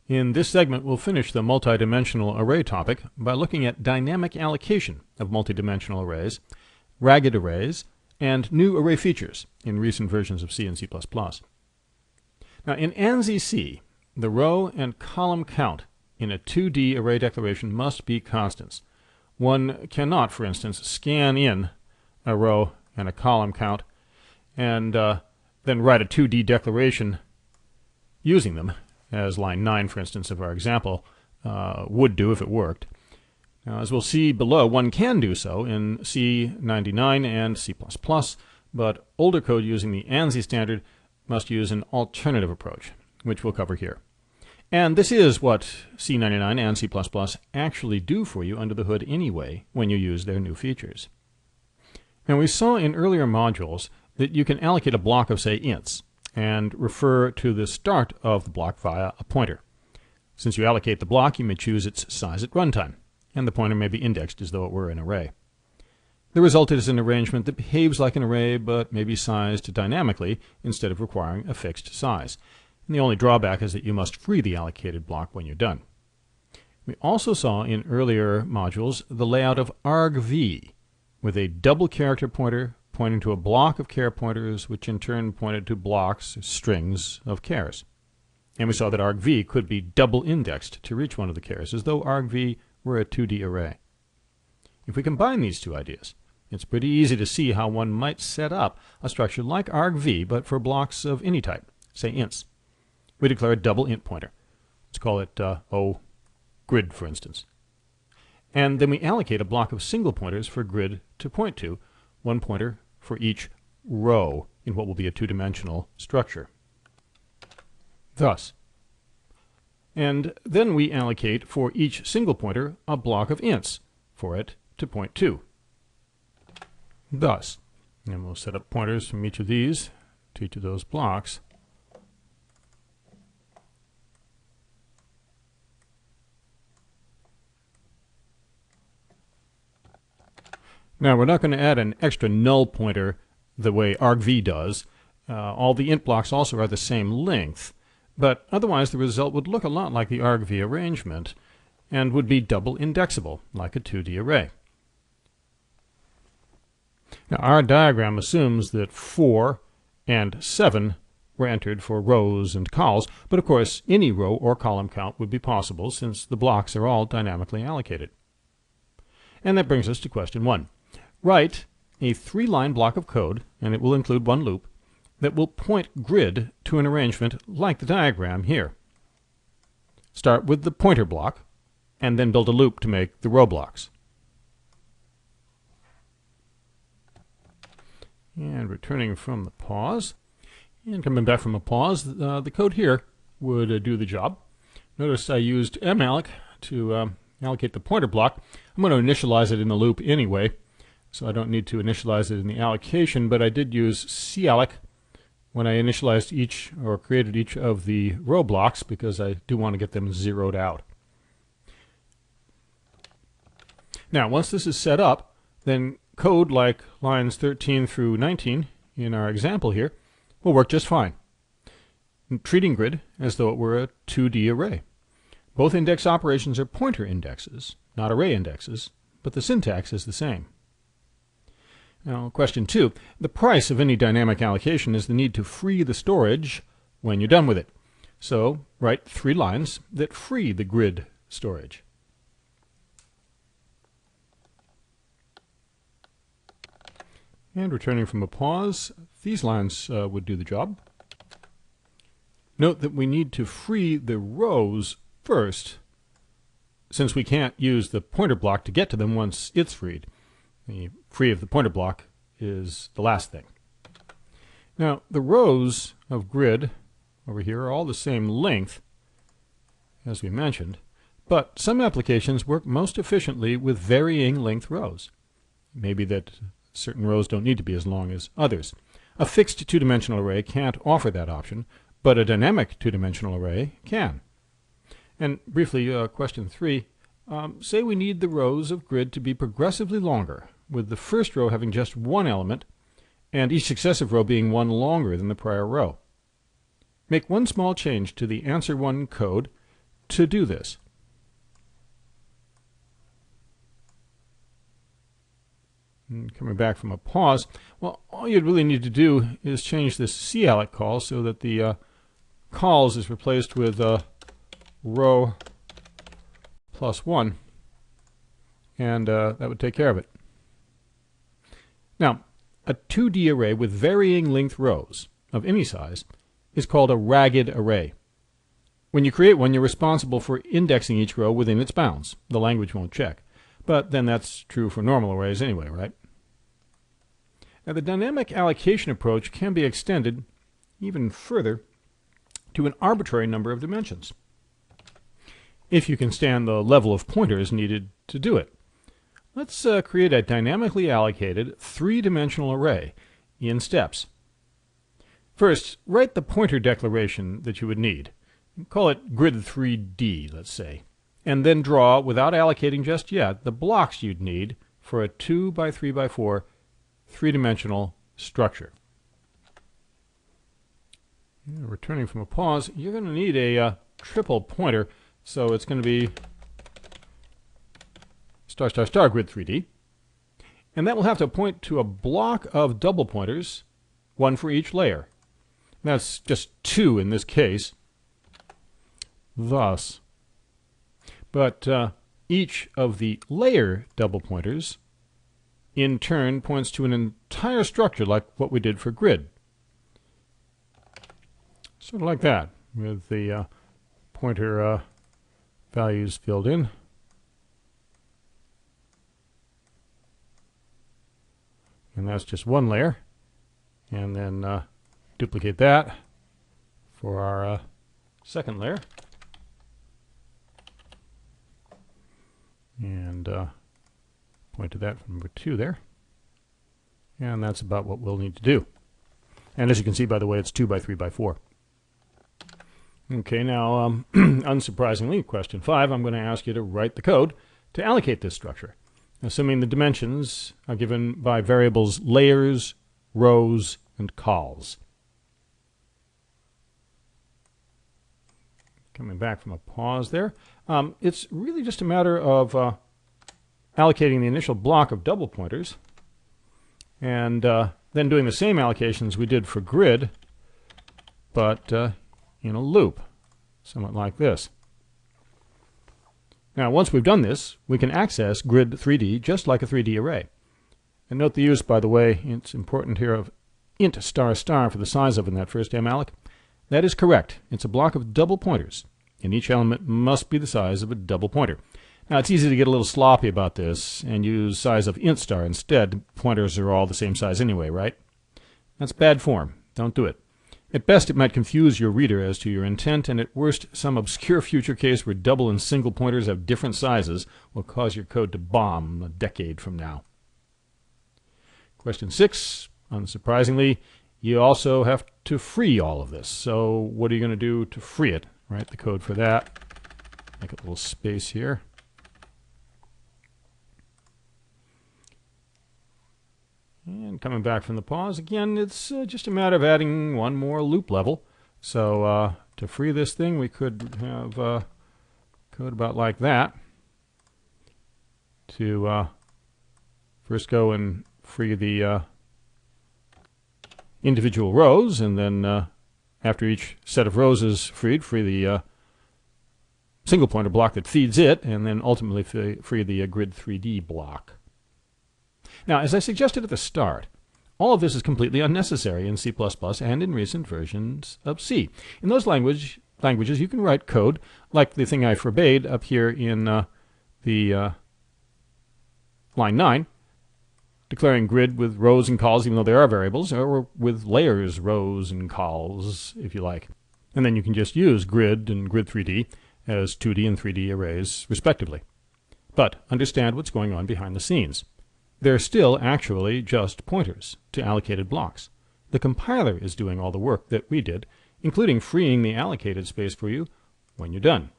In this segment, we'll finish the multidimensional array topic by looking at dynamic allocation of multidimensional arrays, ragged arrays, and new array features in recent versions of C and C++. Now, in ANSI C, the row and column count in a 2D array declaration must be constants. One cannot, for instance, scan in a row and a column count and then write a 2D declaration using them, as line 9, for instance, of our example would do if it worked. Now, as we'll see below, one can do so in C99 and C++, but older code using the ANSI standard must use an alternative approach, which we'll cover here. And this is what C99 and C++ actually do for you under the hood anyway when you use their new features. Now, we saw in earlier modules that you can allocate a block of, say, ints, and refer to the start of the block via a pointer. Since you allocate the block, you may choose its size at runtime, and the pointer may be indexed as though it were an array. The result is an arrangement that behaves like an array, but may be sized dynamically instead of requiring a fixed size. And the only drawback is that you must free the allocated block when you're done. We also saw in earlier modules the layout of argv, with a double character pointer pointing to a block of char pointers, which in turn pointed to blocks, strings, of chars. And we saw that argv could be double indexed to reach one of the chars, as though argv were a 2D array. If we combine these two ideas, it's pretty easy to see how one might set up a structure like argv, but for blocks of any type, say ints. We declare a double int pointer. Let's call it, grid, for instance. And then we allocate a block of single pointers for grid to point to, one pointer for each row in what will be a two-dimensional structure. Thus. And then we allocate for each single pointer a block of ints for it to point to. Thus. And we'll set up pointers from each of these to each of those blocks. Now, we're not going to add an extra null pointer the way argv does. All the int blocks also are the same length, but otherwise the result would look a lot like the argv arrangement and would be double indexable, like a 2D array. Now, our diagram assumes that 4 and 7 were entered for rows and cols, but of course any row or column count would be possible since the blocks are all dynamically allocated. And that brings us to question 1. Write a 3-line block of code, and it will include one loop, that will point grid to an arrangement like the diagram here. Start with the pointer block, and then build a loop to make the row blocks. And returning from the pause, and coming back from a pause, the code here would do the job. Notice I used malloc to allocate the pointer block. I'm going to initialize it in the loop anyway, so I don't need to initialize it in the allocation, but I did use calloc when I initialized each or created each of the row blocks because I do want to get them zeroed out. Now, once this is set up, then code like lines 13 through 19 in our example here will work just fine, treating grid as though it were a 2D array. Both index operations are pointer indexes, not array indexes, but the syntax is the same. Now, question 2. The price of any dynamic allocation is the need to free the storage when you're done with it. So, write 3 lines that free the grid storage. And returning from a pause, these lines would do the job. Note that we need to free the rows first, since we can't use the pointer block to get to them once it's freed. The free of the pointer block is the last thing. Now, the rows of grid over here are all the same length, as we mentioned, but some applications work most efficiently with varying length rows. Maybe that certain rows don't need to be as long as others. A fixed two-dimensional array can't offer that option, but a dynamic two-dimensional array can. And briefly, question 3, say we need the rows of grid to be progressively longer, with the first row having just one element, and each successive row being one longer than the prior row. Make one small change to the answer 1 code, to do this? And coming back from a pause, well, all you'd really need to do is change this calloc call so that the calls is replaced with row plus 1, and that would take care of it. Now, a 2D array with varying length rows of any size is called a ragged array. When you create one, you're responsible for indexing each row within its bounds. The language won't check. But then that's true for normal arrays anyway, right? Now, the dynamic allocation approach can be extended even further to an arbitrary number of dimensions, if you can stand the level of pointers needed to do it. Let's create a dynamically allocated 3-dimensional array in steps. First, write the pointer declaration that you would need. Call it grid 3D, let's say, and then draw, without allocating just yet, the blocks you'd need for a 2 by 3 by 4 3-dimensional structure. Returning from a pause, you're going to need a triple pointer, so it's going to be star star star grid 3D, and that will have to point to a block of double pointers, one for each layer. That's just 2 in this case, thus. But each of the layer double pointers in turn points to an entire structure like what we did for grid. Sort of like that, with the pointer values filled in. And that's just one layer. And then duplicate that for our second layer. And point to that from number 2 there. And that's about what we'll need to do. And as you can see, by the way, it's 2 by 3 by 4. Okay, now, unsurprisingly, question 5, I'm going to ask you to write the code to allocate this structure, assuming the dimensions are given by variables layers, rows, and cols. Coming back from a pause there, it's really just a matter of allocating the initial block of double pointers and then doing the same allocations we did for grid, but in a loop, somewhat like this. Now, once we've done this, we can access grid 3D just like a 3D array. And note the use, by the way, it's important here, of int star star for the size of in that first malloc. That is correct. It's a block of double pointers, and each element must be the size of a double pointer. Now, it's easy to get a little sloppy about this and use size of int star instead. Pointers are all the same size anyway, right? That's bad form. Don't do it. At best, it might confuse your reader as to your intent, and at worst, some obscure future case where double and single pointers have different sizes will cause your code to bomb a decade from now. Question 6, unsurprisingly, you also have to free all of this. So what are you going to do to free it? Write the code for that. Make a little space here. And coming back from the pause, again, it's just a matter of adding one more loop level. So to free this thing, we could have code about like that. To first go and free the individual rows, and then after each set of rows is freed, free the single pointer block that feeds it, and then ultimately free the grid 3D block. Now, as I suggested at the start, all of this is completely unnecessary in C++ and in recent versions of C. In those languages, you can write code like the thing I forbade up here in the line 9, declaring grid with rows and cols, even though they are variables, or with layers, rows, and cols, if you like. And then you can just use grid and grid 3D as 2D and 3D arrays, respectively. But understand what's going on behind the scenes. They're still actually just pointers to allocated blocks. The compiler is doing all the work that we did, including freeing the allocated space for you when you're done.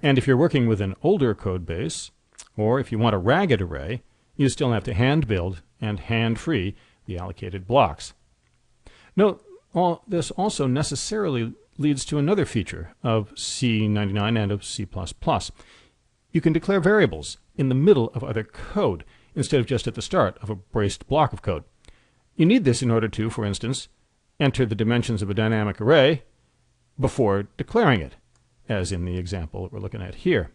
And if you're working with an older code base, or if you want a ragged array, you still have to hand build and hand free the allocated blocks. Note, all this also necessarily leads to another feature of C99 and of C++. You can declare variables in the middle of other code instead of just at the start of a braced block of code. You need this in order to, for instance, enter the dimensions of a dynamic array before declaring it, as in the example that we're looking at here.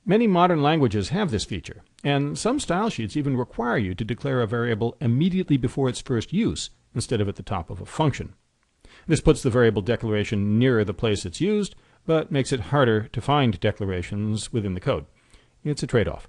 Many modern languages have this feature, and some style sheets even require you to declare a variable immediately before its first use instead of at the top of a function. This puts the variable declaration nearer the place it's used, but makes it harder to find declarations within the code. It's a trade-off.